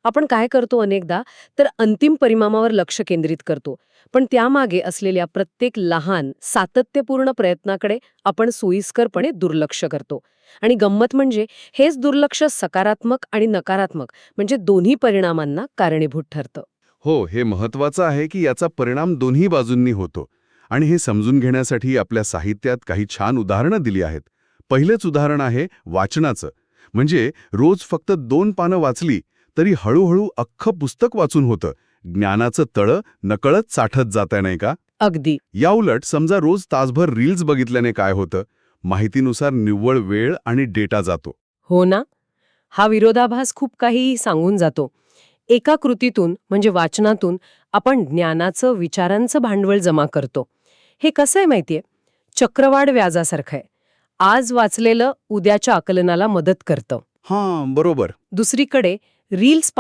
आपण काय करतो अनेकदा तर अंतिम परिणामावर लक्ष केंद्रित करतो, पण त्यामागे असलेल्या प्रत्येक लहान सातत्यपूर्ण प्रयत्नाकडे आपण सोयीस्करपणे दुर्लक्ष करतो. आणि गंमत म्हणजे हेच दुर्लक्ष सकारात्मक आणि नकारात्मक म्हणजे दोन्ही परिणामांना कारणीभूत ठरतं. हो, हे महत्वाचं आहे की याचा परिणाम दोन्ही बाजूंनी होतो. आणि हे समजून घेण्यासाठी आपल्या साहित्यात काही छान उदाहरणं दिली आहेत. पहिलेच उदाहरण आहे वाचनाचं. म्हणजे रोज फक्त 2 पानं वाचली तरी हळूहळू अख्खं पुस्तक वाचून होतं. ज्ञानाचं तळं नकळत साठत जातंय, नाही का? अगदी. याउलट समजा रोज तासभर रील्स बघितल्याने काय होतं? माहितीनुसार निव्वळ वेळ आणि डेटा जातो. हो ना. हा विरोधाभास खूप काही सांगून जातो. एका कृतीतून म्हणजे वाचनातून आपण ज्ञानाचं विचारांचं भांडवल जमा करतो. हे कसं आहे माहितीये, चक्रवाढ व्याजासारखं आहे. आज वाचलेलं उद्याच्या आकलनाला मदत करतं. हां, बरोबर. दुसरीकडे रील्स